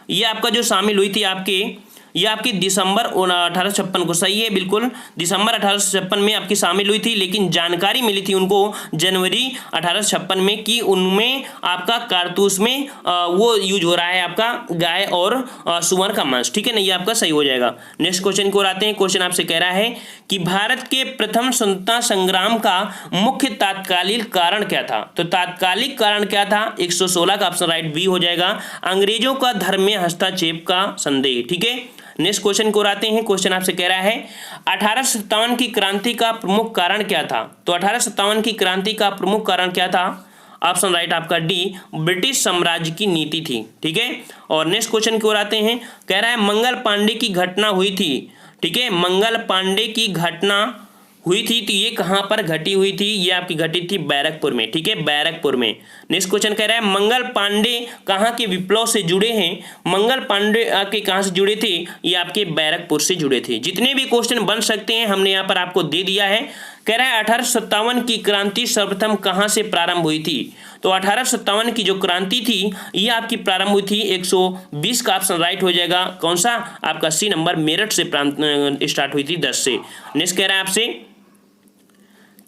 A: ये आपका जो शामिल हुई थी ये आपकी दिसंबर 1856 को, सही है बिल्कुल, दिसंबर 1856 में आपकी शामिल हुई थी। लेकिन जानकारी मिली थी उनको जनवरी 1856 में कि उनमें आपका कारतूस में वो यूज हो रहा है आपका गाय और सुअर का मांस, ठीक है ना, ये आपका सही हो जाएगा। नेक्स्ट क्वेश्चन को आते हैं। क्वेश्चन आपसे कह रहा है कि भारत के प्रथम स्वतंत्रता संग्राम का मुख्य तात्कालिक कारण क्या था। तो तात्कालिक कारण क्या था? 116 का ऑप्शन राइट बी हो जाएगा, अंग्रेजों का धर्म में हस्तक्षेप का संदेह, ठीक है। नेक्स्ट क्वेश्चन को आते हैं। क्वेश्चन आपसे कह रहा है 1857 की क्रांति का प्रमुख कारण क्या था। तो 1857 की क्रांति का प्रमुख कारण क्या था? ऑप्शन राइट आपका डी, ब्रिटिश साम्राज्य की नीति थी, ठीक है। और नेक्स्ट क्वेश्चन की ओर आते हैं। कह रहा है मंगल पांडे की घटना हुई थी, ठीक है, मंगल पांडे की घटना हुई थी तो ये कहाँ पर घटी हुई थी? ये आपकी घटी थी बैरकपुर में, ठीक है, बैरकपुर में। नेक्स्ट क्वेश्चन कह रहा है मंगल पांडे कहाँ के विप्लव से जुड़े हैं। मंगल पांडे के कहाँ से जुड़े थे? ये आपके बैरकपुर से जुड़े थे। जितने भी क्वेश्चन बन सकते हैं हमने यहाँ पर आपको दे दिया है। कह रहा है 1857 की क्रांति सर्वप्रथम कहाँ से प्रारंभ हुई थी। तो 1857 की जो क्रांति थी ये आपकी प्रारंभ हुई थी 120 का ऑप्शन राइट हो जाएगा। कौन सा? आपका सी नंबर, मेरठ से स्टार्ट हुई थी 10 से। नेक्स्ट कह रहा है आपसे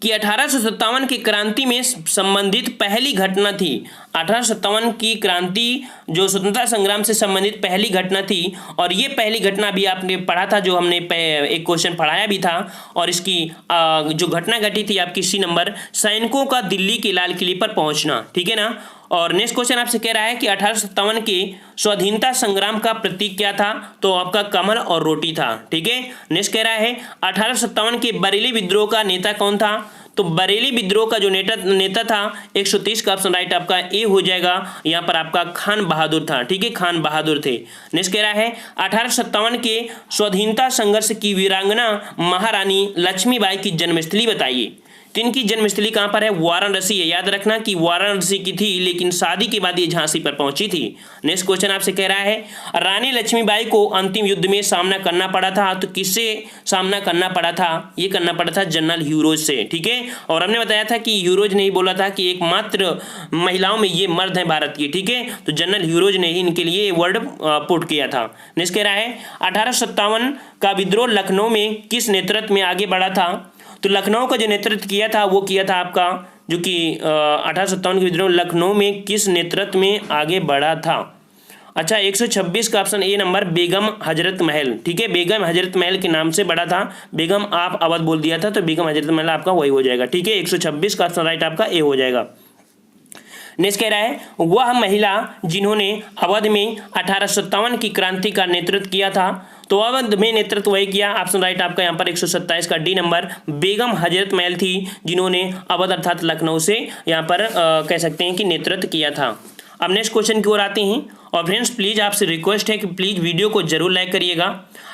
A: कि 1857 की क्रांति में संबंधित पहली घटना थी। 1857 की क्रांति जो स्वतंत्रता संग्राम से संबंधित पहली घटना थी और ये पहली घटना भी आपने पढ़ा था, जो हमने एक क्वेश्चन पढ़ाया भी था। और इसकी जो घटना घटी थी आपकी सी नंबर, सैनिकों का दिल्ली के लाल किले पर पहुंचना, ठीक है ना। और नेक्स्ट क्वेश्चन आपसे कह रहा है कि 1857 के स्वाधीनता संग्राम का प्रतीक क्या था। तो आपका कमल और रोटी था, ठीक है। नेक्स्ट कह रहा है 1857 के बरेली विद्रोह का नेता कौन था। तो बरेली विद्रोह का जो नेता था 130 का ऑप्शन राइट आपका ए हो जाएगा। यहाँ पर आपका खान बहादुर था, ठीक है, खान बहादुर थे। नेक्स्ट कह रहा है 1857 के स्वाधीनता संघर्ष की वीरांगना महारानी लक्ष्मीबाई की जन्मस्थली बताइए। तो इनकी जन्मस्थली कहाँ पर है? वाराणसी है। याद रखना कि वाराणसी की थी, लेकिन शादी के बाद ये झांसी पर पहुंची थी। नेक्स्ट क्वेश्चन आपसे कह रहा है रानी लक्ष्मीबाई को अंतिम युद्ध में सामना करना पड़ा था, तो किससे सामना करना पड़ा था? ये करना पड़ा था जनरल ह्यूरोज से। ठीक है, और हमने बताया था कि ह्यूरोज ने ही बोला था कि एकमात्र महिलाओं में ये मर्द हैं भारत की। ठीक है, तो जनरल ह्यूरोज ने ही इनके लिए वर्ड पुट किया था। नेक्स्ट कह रहा है 1857 का विद्रोह लखनऊ में किस नेतृत्व में आगे बढ़ा था? तो लखनऊ का जो नेतृत्व किया था वो किया था आपका जो कि 1857 के विद्रोह लखनऊ में किस नेतृत्व में आगे बढ़ा था? अच्छा, 126 का option A number Begum Hazrat Mahal. ठीक है, बेगम हजरत महल के नाम से बढ़ा था। बेगम आप अवध बोल दिया था, तो बेगम हजरत महल आपका वही हो जाएगा। ठीक है, 126 का ऑप्शन राइट आपका ए हो जाएगा। नेक्स्ट कह रहा है वह महिला जिन्होंने अवध में 1857 की क्रांति का नेतृत्व किया था, तो अवध में नेतृत्व वही किया। ऑप्शन राइट आपका यहाँ पर 127 का डी नंबर बेगम हजरत महल थी, जिन्होंने अवध अर्थात लखनऊ से यहाँ पर कह सकते हैं कि नेतृत्व किया था। अब नेक्स्ट क्वेश्चन की ओर आते हैं। और फ्रेंड्स प्लीज़ आपसे रिक्वेस्ट है कि प्लीज़ वीडियो को जरूर लाइक करिएगा।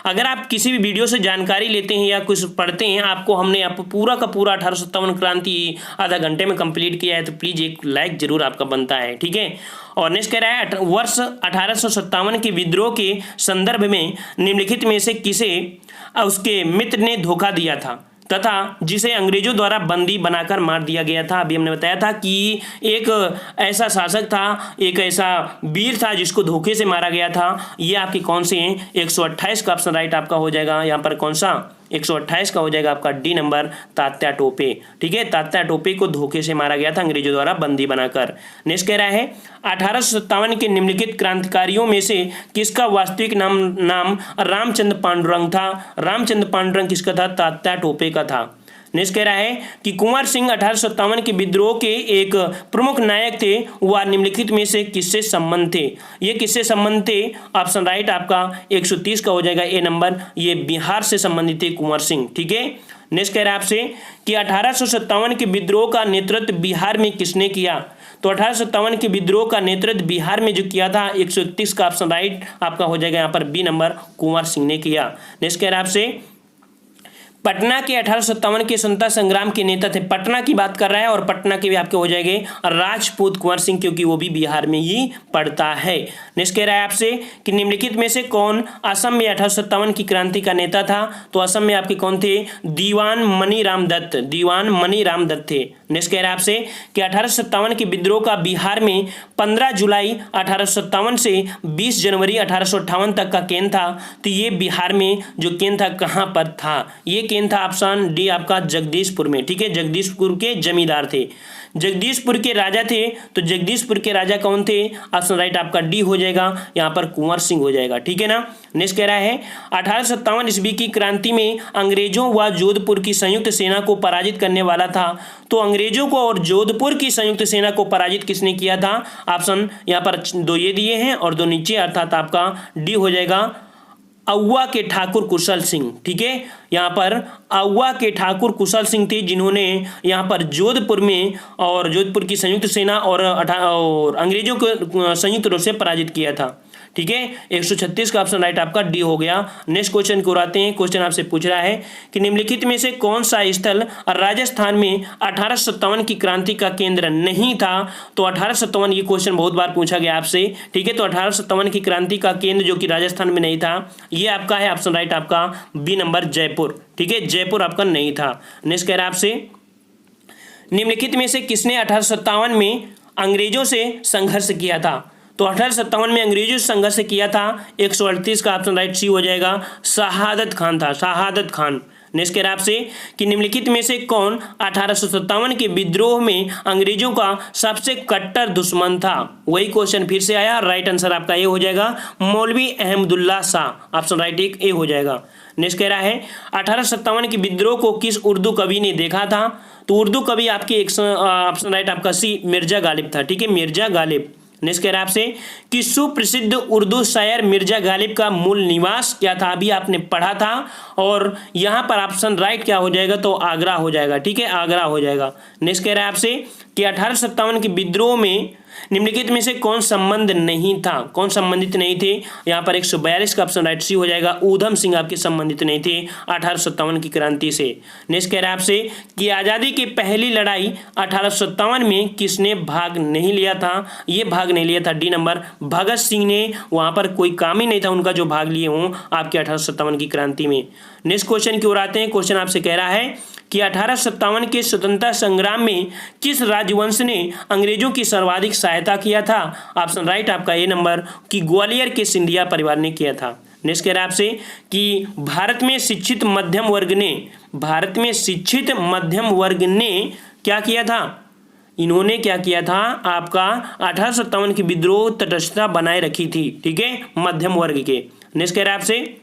A: अगर आप किसी भी वीडियो से जानकारी लेते हैं या कुछ पढ़ते हैं, आपको हमने आप पूरा का पूरा 1857 क्रांति आधा घंटे में कंप्लीट किया है, तो प्लीज़ एक लाइक जरूर आपका बनता है। ठीक है, और नेक्स्ट कह रहा है वर्ष 1857 के विद्रोह के संदर्भ में निम्नलिखित में से किसे उसके मित्र ने धोखा दिया था तथा जिसे अंग्रेजों द्वारा बंदी बनाकर मार दिया गया था? अभी हमने बताया था कि एक ऐसा शासक था, एक ऐसा वीर था जिसको धोखे से मारा गया था। ये आपके कौन से हैं? 128 का ऑप्शन राइट आपका हो जाएगा यहाँ पर। कौन सा? 128 का हो जाएगा आपका डी नंबर तात्या टोपे। ठीक है, तात्या टोपे को धोखे से मारा गया था अंग्रेजों द्वारा बंदी बनाकर। नेक्स्ट कह रहा है 1857 के निम्नलिखित क्रांतिकारियों में से किसका वास्तविक नाम रामचंद्र पांडुरंग था? रामचंद्र पांडुरंग किसका था? तात्या टोपे का था। नेक्स्ट कह रहा है कि कुंवर सिंह 1857 के विद्रोह के एक प्रमुख नायक थे, वह निम्नलिखित में से किससे संबंध थे? ये किससे संबंध थे? ऑप्शन राइट आपका 130 का हो जाएगा ए नंबर। ये बिहार से संबंधित थे कुंवर सिंह। ठीक है, नेक्स्ट कह रहा है आपसे कि 1857 के विद्रोह का नेतृत्व बिहार में किसने किया? तो 1857 के विद्रोह का नेतृत्व बिहार में जो किया था 131 का ऑप्शन राइट आपका हो जाएगा यहाँ पर बी नंबर, कुंवर सिंह ने किया। नेक्स्ट कह रहा है आपसे पटना के 1857 के स्वतंत्रता संग्राम के नेता थे। पटना की बात कर रहा है और पटना के भी आपके हो जाएंगे राजपूत कुंवर सिंह, क्योंकि वो भी बिहार में ही पड़ता है। नेक्स्ट कह रहा है आपसे कि निम्नलिखित में से कौन असम में 1857 की क्रांति का नेता था? तो असम में आपके कौन थे? दीवान मनीराम दत्त। दीवान मनीराम दत्त थे। नेक्स्ट कह रहा है आपसे कि 1857 के विद्रोह का बिहार में 15 जुलाई 1857 से 20 जनवरी 1858 तक का केंद्र था। तो ये बिहार में जो केंद्र था कहाँ पर था? ये केंद्र था ऑप्शन डी आपका जगदीशपुर में। ठीक है, जगदीशपुर के जमींदार थे, जगदीशपुर के राजा थे। तो जगदीशपुर के राजा कौन थे? ऑप्शन राइट आपका डी हो जाएगा यहाँ पर, कुंवर सिंह हो जाएगा। ठीक है ना। नेक्स्ट कह रहा है 1857 ईस्वी की क्रांति में अंग्रेजों व जोधपुर की संयुक्त सेना को पराजित करने वाला था। तो अंग्रेजों को और जोधपुर की संयुक्त सेना को पराजित किसने किया था? ऑप्शन यहाँ पर दो ये दिए हैं और दो नीचे, अर्थात आपका डी हो जाएगा औवा के ठाकुर कुशल सिंह। ठीक है, यहाँ पर औवा के ठाकुर कुशल सिंह थे, जिन्होंने यहाँ पर जोधपुर में और जोधपुर की संयुक्त सेना और अंग्रेजों को संयुक्त रूप से पराजित किया था। ठीक है, 136 का ऑप्शन राइट आपका डी हो गया। नेक्स्ट क्वेश्चन को आते हैं। क्वेश्चन आपसे पूछ रहा है कि निम्नलिखित में से कौन सा स्थल राजस्थान में 1857 की क्रांति का केंद्र नहीं था? तो 1857 ये क्वेश्चन बहुत बार पूछा गया आपसे। ठीक है, तो 1857 की क्रांति का केंद्र जो कि राजस्थान में नहीं था, ये आपका है ऑप्शन राइट आपका बी नंबर, जयपुर। ठीक है, जयपुर आपका नहीं था। नेक्स्ट कह रहा है आपसे निम्नलिखित में से किसने 1857 में अंग्रेजों से संघर्ष किया था? तो 1857 में अंग्रेजों से संघर्ष किया था। 138 का ऑप्शन राइट सी हो जाएगा, शहादत खान था, शहादत खान। नेक्स्ट कह रहा है आपसे कि निम्नलिखित में से कौन 1857 के विद्रोह में अंग्रेजों का सबसे कट्टर दुश्मन था? वही क्वेश्चन फिर से आया। राइट आंसर आपका ए हो जाएगा, मौलवी अहमदुल्ला शाह। ऑप्शन राइट एक ए हो जाएगा। नेक्स्ट कह रहा है 1857 के विद्रोह को किस उर्दू कवि ने देखा था? तो उर्दू कवि आपके ऑप्शन राइट आपका सी मिर्जा गालिब था। ठीक है, मिर्जा गालिब। नेक्स्ट कह रहा है आपसे कि सुप्रसिद्ध उर्दू शायर मिर्जा गालिब का मूल निवास क्या था? अभी आपने पढ़ा था और यहाँ पर ऑप्शन राइट क्या हो जाएगा? तो आगरा हो जाएगा। ठीक है, आगरा हो जाएगा। नेक्स्ट कह रहा है आपसे कि 1857 के विद्रोह में निम्नलिखित में से कौन संबंध नहीं था, कौन संबंधित नहीं थे? यहाँ पर 142 का ऑप्शन राइट सी हो जाएगा। ऊधम सिंह आपके संबंधित नहीं थे 1857 की क्रांति से। नेक्स्ट कह रहा है आपसे कि आज़ादी की पहली लड़ाई 1857 में किसने भाग नहीं लिया था? ये भाग नहीं लिया था डी नंबर भगत सिंह ने। वहाँ पर कोई काम ही नहीं था उनका जो भाग लिए हों आपके 1857 की क्रांति में। नेक्स्ट क्वेश्चन की ओर आते हैं। क्वेश्चन आपसे कह रहा है कि 1857 के स्वतंत्रता संग्राम में किस राजवंश ने अंग्रेजों की सर्वाधिक सहायता किया था? ऑप्शन राइट आपका ए नंबर कि ग्वालियर के सिंधिया परिवार ने किया था। नेक्स्ट कह रहा है आपसे कि भारत में शिक्षित मध्यम वर्ग ने क्या किया था? इन्होंने क्या किया था? आपका 1857 की विद्रोह तटस्थता बनाए रखी थी, ठीक है, मध्यम वर्ग के। नेक्स्ट कह रहा है आपसे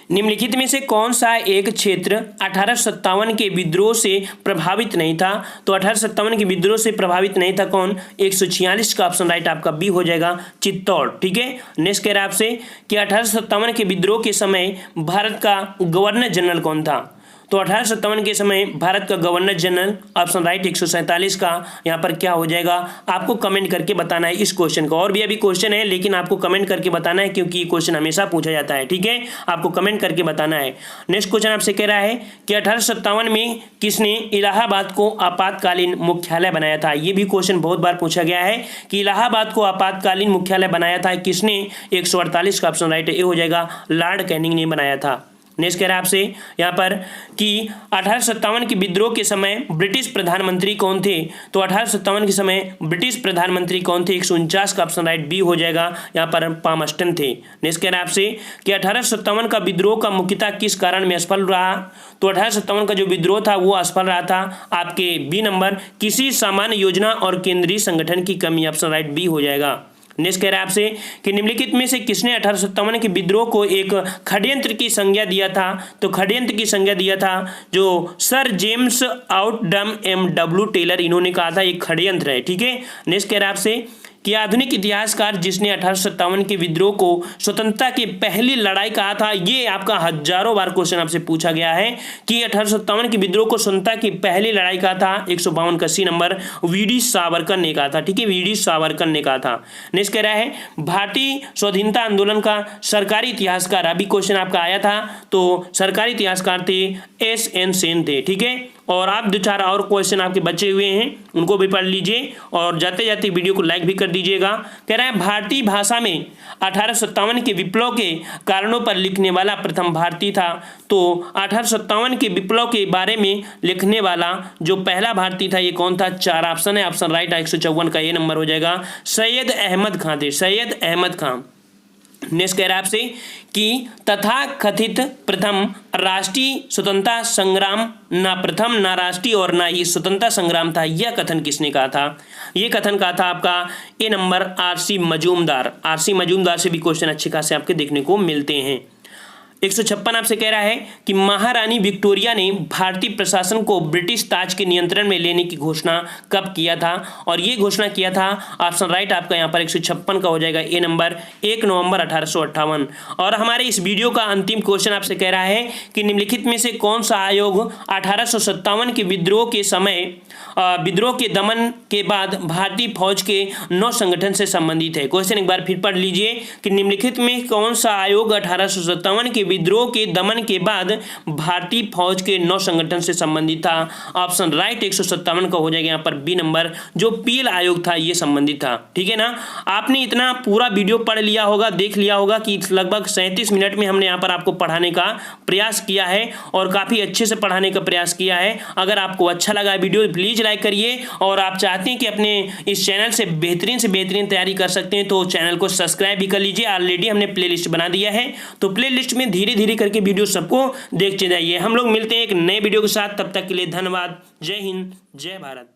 A: निम्नलिखित में से कौन सा एक क्षेत्र 1857 के विद्रोह से प्रभावित नहीं था? तो 1857 के विद्रोह से प्रभावित नहीं था कौन? 146 का ऑप्शन राइट आपका बी हो जाएगा, चित्तौड़, ठीक है। नेक्स्ट कह रहा है आपसे कि 1857 के विद्रोह के समय भारत का गवर्नर जनरल कौन था? तो 1857 के समय भारत का गवर्नर जनरल ऑप्शन राइट 147 का यहाँ पर क्या हो जाएगा? आपको कमेंट करके बताना है इस क्वेश्चन का। और भी अभी क्वेश्चन है लेकिन आपको कमेंट करके बताना है क्योंकि ये क्वेश्चन हमेशा पूछा जाता है, ठीक है, आपको कमेंट करके बताना है। नेक्स्ट क्वेश्चन आपसे कह रहा है कि 1857 में किसने इलाहाबाद को आपातकालीन मुख्यालय बनाया था? ये भी क्वेश्चन बहुत बार पूछा गया है कि इलाहाबाद को आपातकालीन मुख्यालय बनाया था किसने? 148 का ऑप्शन राइट ये हो जाएगा, लॉर्ड कैनिंग ने बनाया था। नेक्स्ट कह रहा है आपसे यहाँ पर कि 1857 के विद्रोह के समय ब्रिटिश प्रधानमंत्री कौन थे? तो 1857 के समय ब्रिटिश प्रधानमंत्री कौन थे? 149 का ऑप्शन राइट बी हो जाएगा, यहाँ पर पामस्टन थे। नेक्स्ट कह रहा है आपसे कि 1857 का विद्रोह का मुख्यतः किस कारण में असफल रहा? तो 1857 का जो विद्रोह था वो असफल रहा था आपके बी नंबर किसी सामान्य योजना और केंद्रीय संगठन की कमी, ऑप्शन राइट बी हो जाएगा। नेक्स्ट कह रहा है आपसे कि निम्नलिखित में से किसने 1857 के विद्रोह को एक षड्यंत्र की संज्ञा दिया था? तो षड्यंत्र की संज्ञा दिया था जो सर जेम्स आउटडम M.W. टेलर, इन्होंने कहा था एक षड्यंत्र है, ठीक है। नेक्स्ट कह रहा है आपसे कि आधुनिक इतिहासकार जिसने 1857 के विद्रोह को स्वतंत्रता की पहली लड़ाई कहा था, ये आपका हजारों बार क्वेश्चन आपसे पूछा गया है कि 1857 के विद्रोह को स्वतंत्रता की पहली लड़ाई कहा था। 152 का सी नंबर वी.डी. सावरकर ने कहा था, ठीक है, वी.डी. सावरकर ने कहा था। नेक्स्ट कह रहा है भारतीय स्वाधीनता आंदोलन का सरकारी इतिहासकार, अभी क्वेश्चन आपका आया था, तो सरकारी इतिहासकार थे S.N. सेन थे, ठीक है। और आप 2-4 और क्वेश्चन आपके बचे हुए हैं उनको भी पढ़ लीजिए और जाते जाते वीडियो को लाइक भी कर दीजिएगा। कह रहा है भारतीय भाषा में 1857 के विप्लव के कारणों पर लिखने वाला प्रथम भारतीय था। तो 1857 के विप्लव के बारे में लिखने वाला जो पहला भारतीय था ये कौन था? 4 ऑप्शन है, ऑप्शन राइट 154 का ये नंबर हो जाएगा, सैयद अहमद खां थे, सैयद अहमद खां। नेक्स्ट कह रहा है आपसे कि तथा कथित प्रथम राष्ट्रीय स्वतंत्रता संग्राम ना प्रथम ना राष्ट्रीय और ना ही स्वतंत्रता संग्राम था, यह कथन किसने कहा था? यह कथन कहा था आपका ए number R.C. Majumdar. R.C. Majumdar से भी क्वेश्चन अच्छे खासे आपके देखने को मिलते हैं। 156 आपसे कह रहा है कि महारानी विक्टोरिया ने भारतीय प्रशासन को ब्रिटिश ताज के नियंत्रण में लेने की घोषणा कब किया था? और ये घोषणा किया था ऑप्शन राइट आपका यहाँ पर 156 का हो जाएगा ए नंबर 1 नवंबर 1858। और हमारे इस वीडियो का अंतिम क्वेश्चन आपसे कह रहा है कि निम्नलिखित में से कौन सा आयोग 1857 के विद्रोह के समय विद्रोह के दमन के बाद भारतीय फौज के नौ संगठन से संबंधित है? क्वेश्चन एक बार फिर पढ़ लीजिए कि निम्नलिखित में कौन सा आयोग 1857 के विद्रोह के दमन के बाद भारतीय फौज के 9 संगठन से संबंधित था? ऑप्शन राइट 157 का हो जाएगा यहाँ पर बी नंबर, जो पील आयोग था ये संबंधित था, ठीक है ना। आपने इतना पूरा वीडियो पढ़ लिया होगा, देख लिया होगा कि लगभग 37 मिनट में हमने यहाँ पर आपको पढ़ाने का प्रयास किया है और काफ़ी अच्छे से पढ़ाने का प्रयास किया है। अगर आपको अच्छा लगा वीडियो प्लीज़ लाइक करिए और आप चाहते हैं कि अपने इस चैनल से बेहतरीन तैयारी कर सकते हैं तो चैनल को सब्सक्राइब भी कर लीजिए। ऑलरेडी हमने प्लेलिस्ट बना दिया है, तो प्लेलिस्ट में धीरे धीरे करके वीडियो सबको देखते जाइए। हम लोग मिलते हैं एक नए वीडियो के साथ, तब तक के लिए धन्यवाद। जय हिंद, जय भारत।